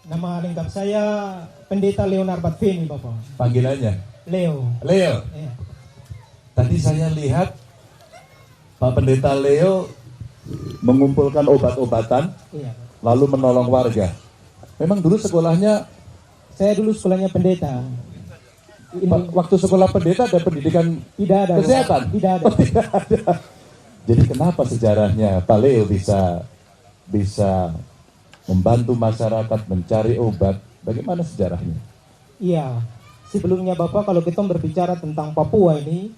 Nama lengkap saya Pendeta Leonard Batfeni, Bapak. Panggilannya? Leo. Leo. Iya. Tadi saya lihat Pak Pendeta Leo mengumpulkan obat-obatan, Iya. lalu menolong warga. Memang dulu sekolahnya, Saya dulu sekolahnya pendeta. waktu sekolah pendeta ada pendidikan Tidak ada. kesehatan? Tidak ada. Oh, tidak ada. Jadi kenapa sejarahnya Pak Leo bisa membantu masyarakat mencari obat? Bagaimana sejarahnya? Iya. Sebelumnya Bapak, kalau kita berbicara tentang Papua ini,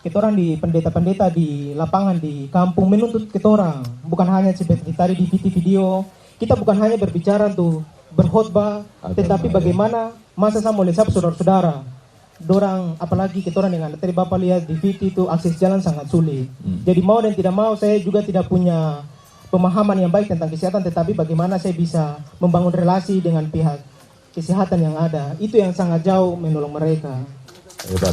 kita orang di pendeta-pendeta di lapangan di kampung menuntut kita orang, bukan hanya seperti tadi di video. Kita bukan hanya berbicara untuk berkhotbah, tetapi bagaimana masa saya mulai saudara-saudara. Dorang, apalagi kita orang dengan tadi Bapak lihat di video itu akses jalan sangat sulit. Jadi mau dan tidak mau saya juga tidak punya pemahaman yang baik tentang kesehatan, tetapi bagaimana saya bisa membangun relasi dengan pihak kesehatan yang ada. Itu yang sangat jauh menolong mereka. Hebat.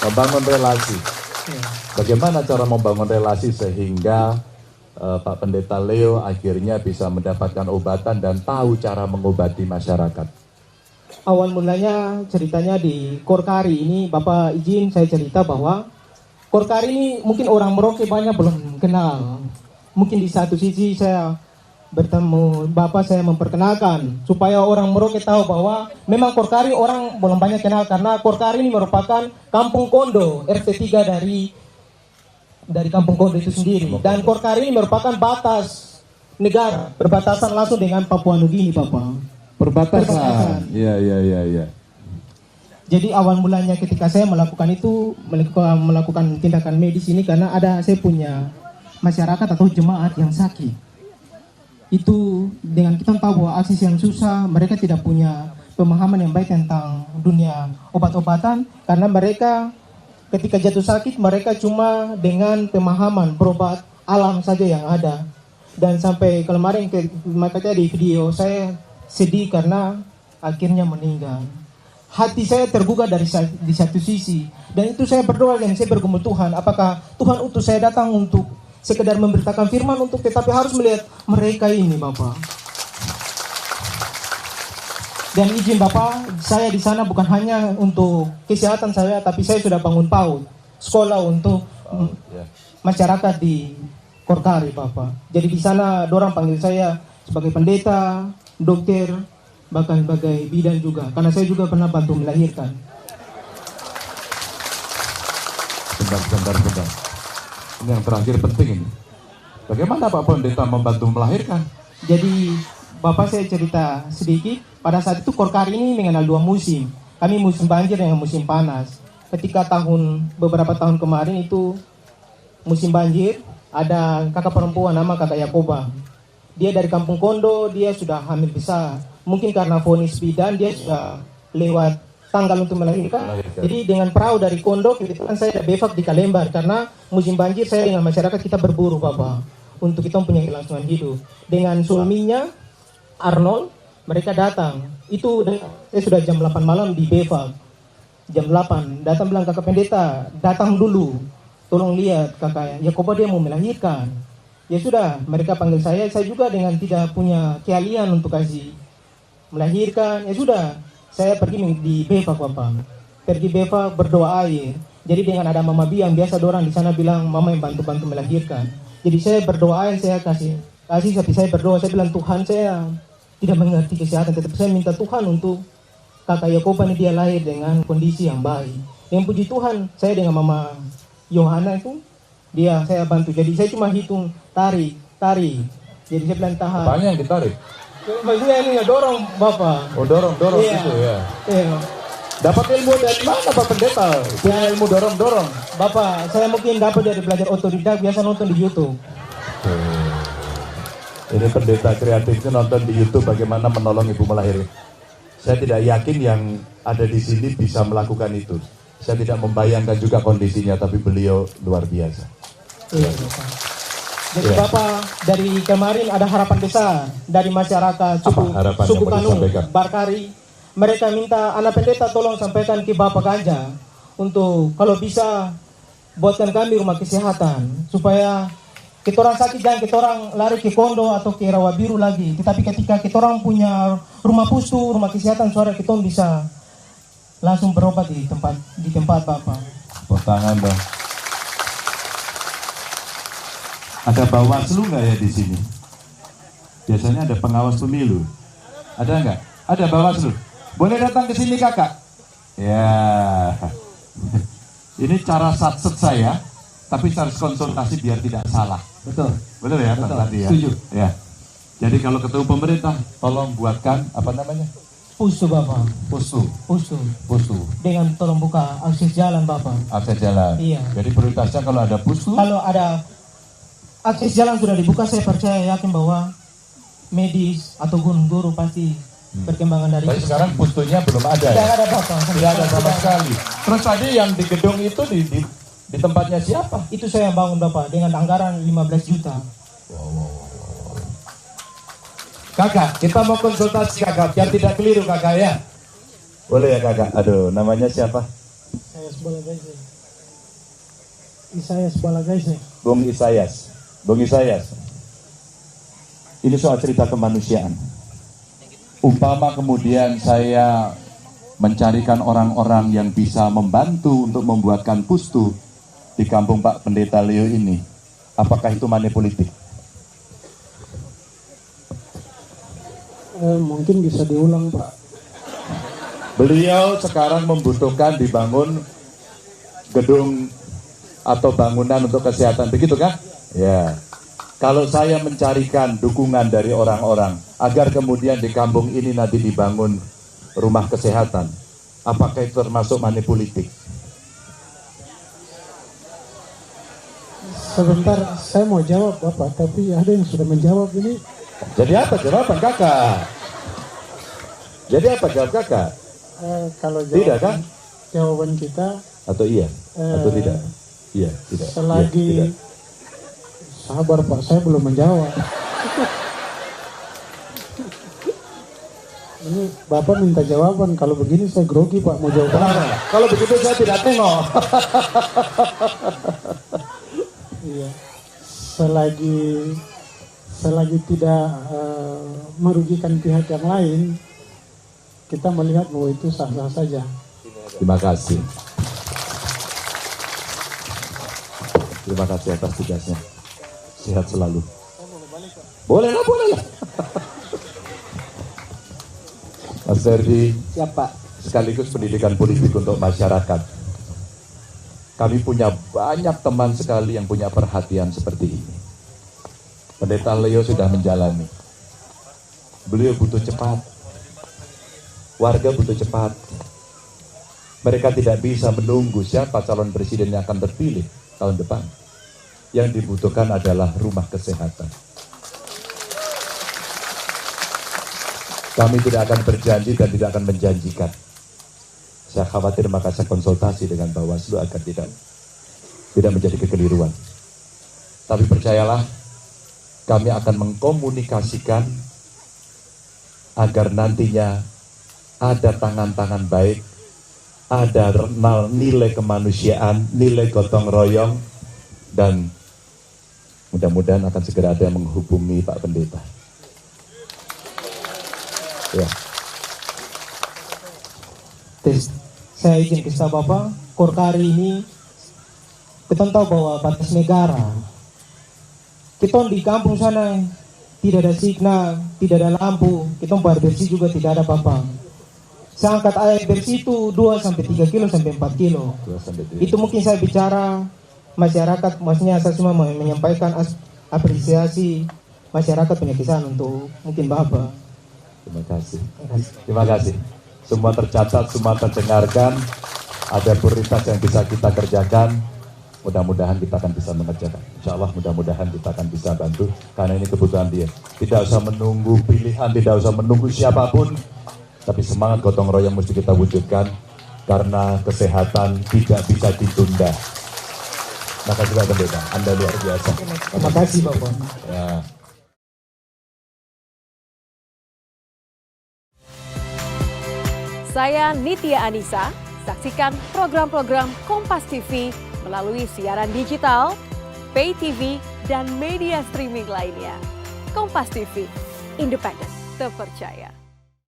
Membangun relasi. Ya. Bagaimana cara membangun relasi sehingga Pak Pendeta Leo akhirnya bisa mendapatkan obatan dan tahu cara mengobati masyarakat? Awal mulanya ceritanya di Korkari ini, Bapak izin saya cerita bahwa Korkari ini mungkin orang Merauke banyak belum kenal. Mungkin di satu sisi saya bertemu Bapak, saya memperkenalkan supaya orang Merauke tahu bahwa memang Korkari orang belum banyak kenal, karena Korkari ini merupakan kampung kondo RT 3 dari kampung kondo itu sendiri. Dan Korkari ini merupakan batas negara, berbatasan langsung dengan Papua Nugini, Bapak. Perbatasan. Iya. Jadi awal mulanya ketika saya melakukan tindakan medis ini, karena saya punya masyarakat atau jemaat yang sakit. Itu dengan kita tahu bahwa akses yang susah, mereka tidak punya pemahaman yang baik tentang dunia obat-obatan, karena mereka ketika jatuh sakit mereka cuma dengan pemahaman berobat alam saja yang ada. Dan sampai kemarin makanya di video saya sedih karena akhirnya meninggal. Hati saya tergugah di satu sisi, dan itu saya berdoa dan saya bergumul Tuhan, apakah Tuhan utus saya datang untuk sekedar memberitakan firman tetapi harus melihat mereka ini, Bapak. Dan izin Bapak, saya di sana bukan hanya untuk kesehatan saya, tapi saya sudah bangun PAUD, sekolah untuk masyarakat di Korkari, Bapak. Jadi di sana dorang panggil saya sebagai pendeta, dokter, bahkan sebagai bidan juga, karena saya juga pernah bantu melahirkan. Bentar. Ini yang terakhir penting ini. Bagaimana Pak Pendeta membantu melahirkan? Jadi Bapak saya cerita sedikit. Pada saat itu Korkari ini mengenal dua musim. Kami musim banjir dengan musim panas. Ketika beberapa tahun kemarin itu musim banjir, ada kakak perempuan nama kakak Yakoba. Dia dari kampung kondo, dia sudah hamil besar. Mungkin karena vonis bidan, dia sudah lewat tanggal untuk melahirkan. Jadi dengan perahu dari kondo, kebetulan saya ada bevak di Kalembar. Karena musim banjir, saya dengan masyarakat kita berburu, Bapak. Untuk kita punya kelangsungan hidup. Dengan suaminya, Arnold, mereka datang. Itu saya sudah jam 8 malam di bevak. Jam 8, datang bilang, kakak pendeta, datang dulu. Tolong lihat kakak Yakoba, dia mau melahirkan. Ya sudah, mereka panggil saya juga dengan tidak punya keahlian untuk kasih melahirkan. Ya sudah, saya pergi di bevak, Bapak. Pergi bevak berdoa air. Jadi dengan ada Mama Biang, biasa orang di sana bilang Mama yang bantu-bantu melahirkan. Jadi saya berdoa air, saya kasih tapi saya berdoa, saya bilang Tuhan, saya tidak mengerti kesehatan, tetapi saya minta Tuhan untuk kakak Yakoba ini dia lahir dengan kondisi yang baik. Dengan puji Tuhan, saya dengan Mama Yohana itu saya bantu. Jadi saya cuma hitung tarik. Jadi saya bilang tahan. Apanya yang ditarik? Maksudnya ini dorong, Bapak. Oh, dorong Iya. gitu ya. Iya. Dapat ilmu dari mana Pak Pendeta? Punya ilmu dorong. Bapak, saya mungkin dapat dari belajar otodidak, biasa nonton di YouTube. Ini pendeta kreatifnya nonton di YouTube bagaimana menolong ibu melahirkan. Saya tidak yakin yang ada di sini bisa melakukan itu. Saya tidak membayangkan juga kondisinya, tapi beliau luar biasa. Iya, Bapak. Jadi Bapak, dari kemarin ada harapan besar dari masyarakat suku Kanu, Barkari. Mereka minta anak pendeta tolong sampaikan ke Bapak Ganja untuk kalau bisa buatkan kami rumah kesehatan supaya kita orang sakit jangan kita orang lari ke Kondo atau ke Rawa Biru lagi. Tetapi ketika kita orang punya rumah pustu, rumah kesehatan suara, kita bisa langsung berobat di tempat Bapak. Tepuk tangan dong. Ada Bawaslu nggak ya di sini? Biasanya ada pengawas pemilu. Ada nggak? Ada Bawaslu. Boleh datang ke sini kakak? Ya. Ini cara satset saya, tapi harus konsultasi biar tidak salah. Betul. Betul ya, Betul. tadi ya. Setuju. Ya. Jadi kalau ketemu pemerintah, tolong buatkan apa namanya? Pustu Bapak. Pustu. Dengan tolong buka akses jalan Bapak. Akses jalan. Iya. Jadi prioritasnya kalau ada pustu. Kalau ada akses jalan sudah dibuka, saya percaya yakin bahwa medis atau guru pasti perkembangan dari Tapi sekarang pustunya belum ada. tidak Ya? ada Bapak. Tidak ada sama sekali. Terus tadi yang di gedung itu di tempatnya siapa? Itu saya yang bangun Bapak dengan anggaran 15 juta. Kakak, kita mau konsultasi kakak, biar tidak keliru kakak ya. Boleh ya kakak? Aduh, namanya siapa? Isayas Balagaise. Bung Isayas. Bung Isayas. Ini soal cerita kemanusiaan. Umpama kemudian saya mencarikan orang-orang yang bisa membantu untuk membuatkan pustu di kampung Pak Pendeta Leo ini, apakah itu money politik? Mungkin bisa diulang Pak. Beliau sekarang membutuhkan dibangun gedung atau bangunan untuk kesehatan, begitu kan? Ya. Kalau saya mencarikan dukungan dari orang-orang agar kemudian di kampung ini nanti dibangun rumah kesehatan, apakah itu termasuk money politik? Sebentar, saya mau jawab Bapak, tapi ada yang sudah menjawab ini. Jadi apa jawaban kakak? Jadi apa jawab kakak? Kalau Tidak kan? jawaban kita Atau iya? Atau tidak? Iya, tidak. selagi Iya, tidak. sabar Pak, saya belum menjawab. Ini Bapak minta jawaban, kalau begini saya grogi Pak, mau jawab apa? Kenapa? Kalau begitu saya tidak tengok. Iya. Selagi tidak merugikan pihak yang lain, kita melihat bahwa itu sah-sah saja. Terima kasih. Terima kasih atas tugasnya. Sehat selalu. Boleh lah. Mas Ferdi, Siapa? sekaligus pendidikan politik untuk masyarakat. Kami punya banyak teman sekali yang punya perhatian seperti ini. Pendeta Leo sudah menjalani. Beliau butuh cepat. Warga butuh cepat. Mereka tidak bisa menunggu siapa calon presiden yang akan terpilih tahun depan. Yang dibutuhkan adalah rumah kesehatan. Kami tidak akan berjanji dan tidak akan menjanjikan. Saya khawatir maka saya konsultasi dengan Bawaslu agar tidak menjadi kekeliruan. Tapi percayalah, kami akan mengkomunikasikan agar nantinya ada tangan-tangan baik, ada nilai kemanusiaan, nilai gotong royong, dan mudah-mudahan akan segera ada yang menghubungi Pak Pendeta. Ya. Saya izin kisah Bapak, Korkari ini kita tahu bahwa batas negara. Kita di kampung sana tidak ada signal, tidak ada lampu, kita bayar bersih juga tidak ada Bapak. Saya angkat air bersih itu 2-3 kilo sampai 4 kilo. Itu mungkin saya bicara masyarakat, maksudnya saya cuma menyampaikan apresiasi masyarakat punya kisah untuk mungkin Bapak. Terima kasih. Terima kasih. Semua tercatat, semua terdengarkan. Ada prioritas yang bisa kita kerjakan. Mudah-mudahan kita akan bisa mengerjakan. Insya Allah mudah-mudahan kita akan bisa bantu. Karena ini kebutuhan dia. Tidak usah menunggu pilihan, tidak usah menunggu siapapun. Tapi semangat gotong royong mesti kita wujudkan. Karena kesehatan tidak bisa ditunda. Maka juga berbeda. Anda luar biasa. Terima kasih Bapak. Ya. Saya Nitya Anissa, saksikan program-program Kompas TV melalui siaran digital, pay TV, dan media streaming lainnya. Kompas TV, independen, terpercaya.